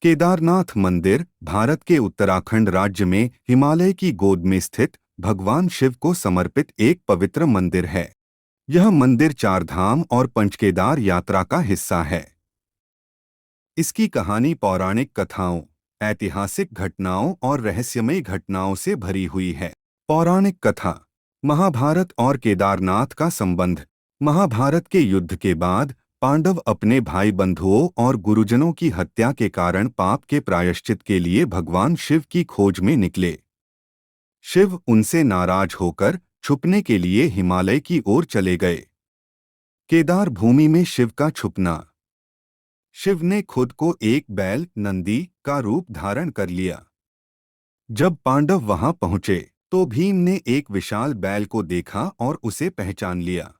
केदारनाथ मंदिर भारत के उत्तराखंड राज्य में हिमालय की गोद में स्थित भगवान शिव को समर्पित एक पवित्र मंदिर है। यह मंदिर चारधाम और पंचकेदार यात्रा का हिस्सा है। इसकी कहानी पौराणिक कथाओं, ऐतिहासिक घटनाओं और रहस्यमयी घटनाओं से भरी हुई है। पौराणिक कथा। महाभारत और केदारनाथ का संबंध। महाभारत के युद्ध के बाद पांडव अपने भाई बंधुओं और गुरुजनों की हत्या के कारण पाप के प्रायश्चित के लिए भगवान शिव की खोज में निकले। शिव उनसे नाराज होकर छुपने के लिए हिमालय की ओर चले गए। केदार भूमि में शिव का छुपना। शिव ने खुद को एक बैल नंदी का रूप धारण कर लिया। जब पांडव वहां पहुंचे तो भीम ने एक विशाल बैल को देखा और उसे पहचान लिया।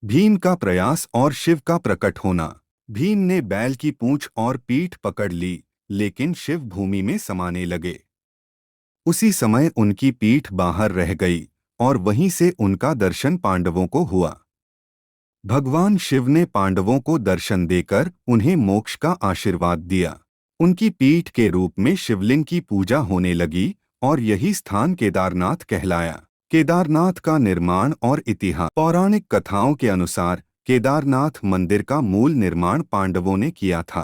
भीम का प्रयास और शिव का प्रकट होना। भीम ने बैल की पूंछ और पीठ पकड़ ली, लेकिन शिव भूमि में समाने लगे। उसी समय उनकी पीठ बाहर रह गई और वहीं से उनका दर्शन पांडवों को हुआ। भगवान शिव ने पांडवों को दर्शन देकर उन्हें मोक्ष का आशीर्वाद दिया। उनकी पीठ के रूप में शिवलिंग की पूजा होने लगी और यही स्थान केदारनाथ कहलाया। केदारनाथ का निर्माण और इतिहास। पौराणिक कथाओं के अनुसार केदारनाथ मंदिर का मूल निर्माण पांडवों ने किया था।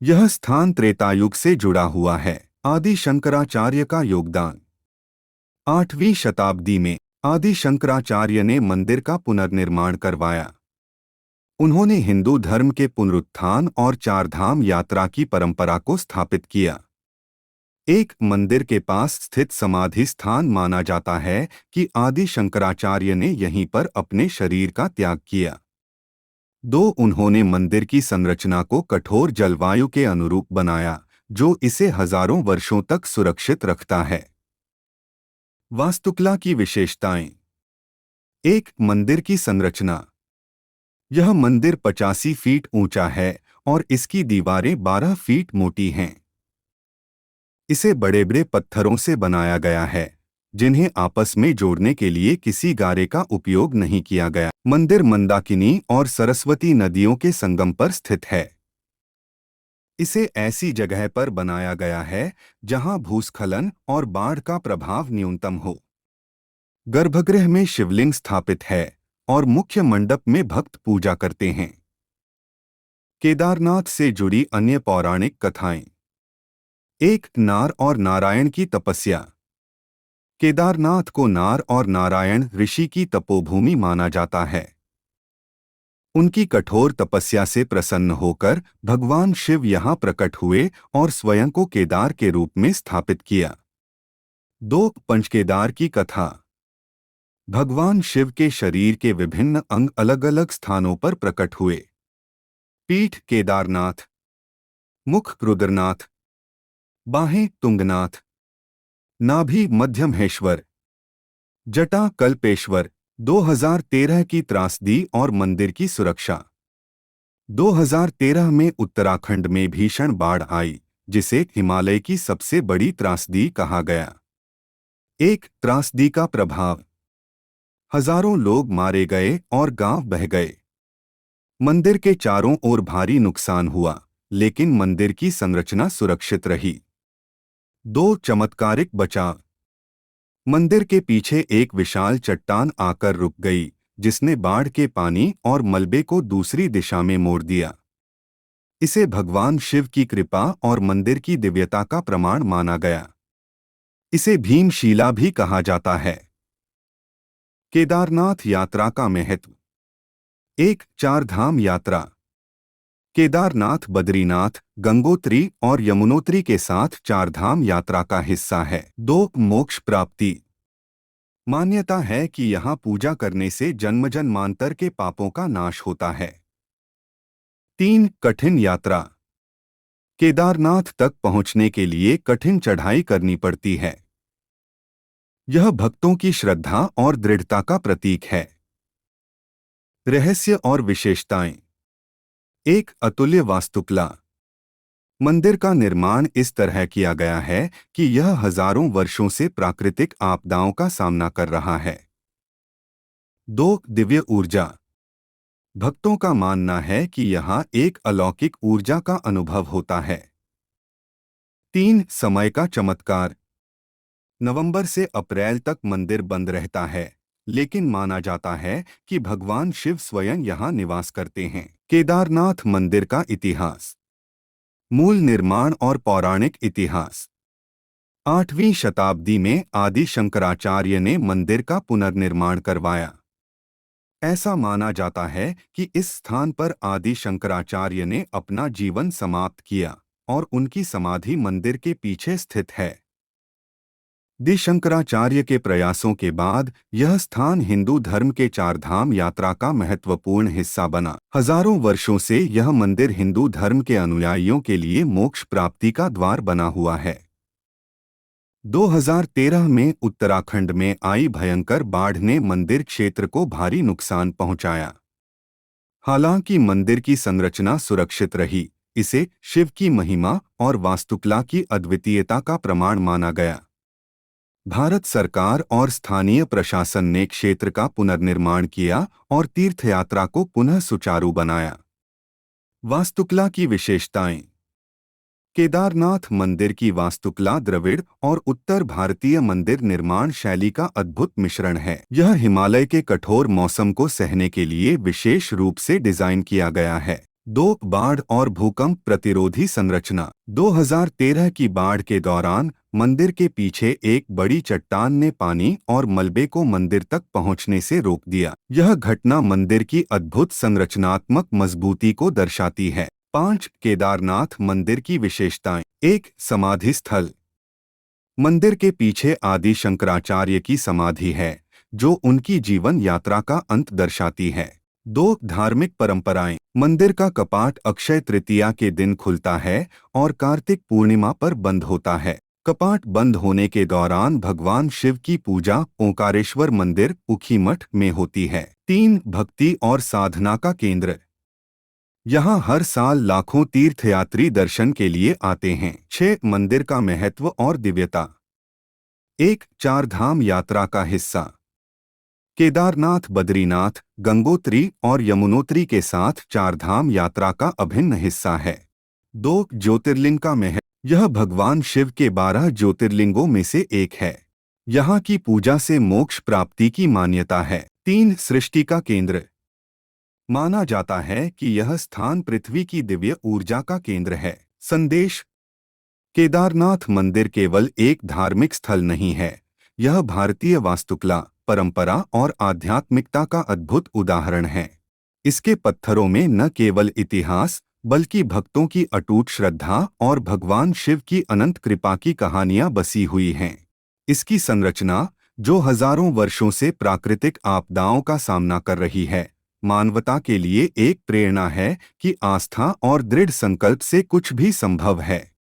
यह स्थान त्रेतायुग से जुड़ा हुआ है। आदि शंकराचार्य का योगदान। 8वीं शताब्दी में आदि शंकराचार्य ने मंदिर का पुनर्निर्माण करवाया। उन्होंने हिंदू धर्म के पुनरुत्थान और चारधाम यात्रा की परंपरा को स्थापित किया। एक मंदिर के पास स्थित समाधि स्थान माना जाता है कि आदि शंकराचार्य ने यहीं पर अपने शरीर का त्याग किया। 2 उन्होंने मंदिर की संरचना को कठोर जलवायु के अनुरूप बनाया, जो इसे हजारों वर्षों तक सुरक्षित रखता है। वास्तुकला की विशेषताएं। 1 मंदिर की संरचना। यह मंदिर 85 फीट ऊंचा है और इसकी दीवारें 12 फीट मोटी हैं। इसे बड़े बड़े पत्थरों से बनाया गया है, जिन्हें आपस में जोड़ने के लिए किसी गारे का उपयोग नहीं किया गया। मंदिर मंदाकिनी और सरस्वती नदियों के संगम पर स्थित है। इसे ऐसी जगह पर बनाया गया है जहां भूस्खलन और बाढ़ का प्रभाव न्यूनतम हो। गर्भगृह में शिवलिंग स्थापित है और मुख्य मंडप में भक्त पूजा करते हैं। केदारनाथ से जुड़ी अन्य पौराणिक कथाएं। 1 नार और नारायण की तपस्या। केदारनाथ को नार और नारायण ऋषि की तपोभूमि माना जाता है। उनकी कठोर तपस्या से प्रसन्न होकर भगवान शिव यहां प्रकट हुए और स्वयं को केदार के रूप में स्थापित किया। 2 पंचकेदार की कथा। भगवान शिव के शरीर के विभिन्न अंग अलग अलग स्थानों पर प्रकट हुए। पीठ केदारनाथ, मुख रुद्रनाथ, बाहें तुंगनाथ, नाभि मध्यमहेश्वर, जटा कल्पेश्वर। 2013 की त्रासदी और मंदिर की सुरक्षा। 2013 में उत्तराखंड में भीषण बाढ़ आई, जिसे हिमालय की सबसे बड़ी त्रासदी कहा गया। 1 त्रासदी का प्रभाव। हजारों लोग मारे गए और गांव बह गए। मंदिर के चारों ओर भारी नुकसान हुआ, लेकिन मंदिर की संरचना सुरक्षित रही। 2 चमत्कारिक बचाव। मंदिर के पीछे एक विशाल चट्टान आकर रुक गई, जिसने बाढ़ के पानी और मलबे को दूसरी दिशा में मोड़ दिया। इसे भगवान शिव की कृपा और मंदिर की दिव्यता का प्रमाण माना गया। इसे भीमशिला भी कहा जाता है। केदारनाथ यात्रा का महत्व। 1 चारधाम यात्रा। केदारनाथ बद्रीनाथ, गंगोत्री और यमुनोत्री के साथ चारधाम यात्रा का हिस्सा है। 2 मोक्ष प्राप्ति। मान्यता है कि यहाँ पूजा करने से जन्मजन्मांतर के पापों का नाश होता है। 3 कठिन यात्रा। केदारनाथ तक पहुँचने के लिए कठिन चढ़ाई करनी पड़ती है। यह भक्तों की श्रद्धा और दृढ़ता का प्रतीक है। रहस्य और विशेषताएं। 1 अतुल्य वास्तुकला। मंदिर का निर्माण इस तरह किया गया है कि यह हजारों वर्षों से प्राकृतिक आपदाओं का सामना कर रहा है। 2 दिव्य ऊर्जा। भक्तों का मानना है कि यहाँ एक अलौकिक ऊर्जा का अनुभव होता है। 3. समय का चमत्कार। नवंबर से अप्रैल तक मंदिर बंद रहता है, लेकिन माना जाता है कि भगवान शिव स्वयं यहाँ निवास करते हैं। केदारनाथ मंदिर का इतिहास। मूल निर्माण और पौराणिक इतिहास। 8वीं शताब्दी में आदि शंकराचार्य ने मंदिर का पुनर्निर्माण करवाया। ऐसा माना जाता है कि इस स्थान पर आदि शंकराचार्य ने अपना जीवन समाप्त किया और उनकी समाधि मंदिर के पीछे स्थित है। दि शंकराचार्य के प्रयासों के बाद यह स्थान हिंदू धर्म के चारधाम यात्रा का महत्वपूर्ण हिस्सा बना। हजारों वर्षों से यह मंदिर हिंदू धर्म के अनुयायियों के लिए मोक्ष प्राप्ति का द्वार बना हुआ है। 2013 में उत्तराखंड में आई भयंकर बाढ़ ने मंदिर क्षेत्र को भारी नुकसान पहुंचाया। हालांकि मंदिर की संरचना सुरक्षित रही, इसे शिव की महिमा और वास्तुकला की अद्वितीयता का प्रमाण माना गया। भारत सरकार और स्थानीय प्रशासन ने क्षेत्र का पुनर्निर्माण किया और तीर्थयात्रा को पुनः सुचारू बनाया। वास्तुकला की विशेषताएं। केदारनाथ मंदिर की वास्तुकला द्रविड़ और उत्तर भारतीय मंदिर निर्माण शैली का अद्भुत मिश्रण है। यह हिमालय के कठोर मौसम को सहने के लिए विशेष रूप से डिजाइन किया गया है। 2. बाढ़ और भूकंप प्रतिरोधी संरचना। 2013 की बाढ़ के दौरान मंदिर के पीछे एक बड़ी चट्टान ने पानी और मलबे को मंदिर तक पहुंचने से रोक दिया। यह घटना मंदिर की अद्भुत संरचनात्मक मजबूती को दर्शाती है। 5. केदारनाथ मंदिर की विशेषताएं। 1. समाधि स्थल। मंदिर के पीछे आदि शंकराचार्य की समाधि है, जो उनकी जीवन यात्रा का अंत दर्शाती है। 2. धार्मिक परंपराएं। मंदिर का कपाट अक्षय तृतीया के दिन खुलता है और कार्तिक पूर्णिमा पर बंद होता है। कपाट बंद होने के दौरान भगवान शिव की पूजा ओंकारेश्वर मंदिर ऊखीमठ में होती है। 3. भक्ति और साधना का केंद्र। यहाँ हर साल लाखों तीर्थयात्री दर्शन के लिए आते हैं। 6. मंदिर का महत्व और दिव्यता। 1. चारधाम यात्रा का हिस्सा। केदारनाथ, बद्रीनाथ, गंगोत्री और यमुनोत्री के साथ चारधाम यात्रा का अभिन्न हिस्सा है। 2. ज्योतिर्लिंग का महत्व। यह भगवान शिव के 12 ज्योतिर्लिंगों में से एक है। यहाँ की पूजा से मोक्ष प्राप्ति की मान्यता है। 3. सृष्टि का केंद्र। माना जाता है कि यह स्थान पृथ्वी की दिव्य ऊर्जा का केंद्र है। संदेश। केदारनाथ मंदिर केवल एक धार्मिक स्थल नहीं है, यह भारतीय वास्तुकला, परंपरा और आध्यात्मिकता का अद्भुत उदाहरण है। इसके पत्थरों में न केवल इतिहास, बल्कि भक्तों की अटूट श्रद्धा और भगवान शिव की अनंत कृपा की कहानियां बसी हुई हैं। इसकी संरचना, जो हजारों वर्षों से प्राकृतिक आपदाओं का सामना कर रही है, मानवता के लिए एक प्रेरणा है कि आस्था और दृढ़ संकल्प से कुछ भी संभव है।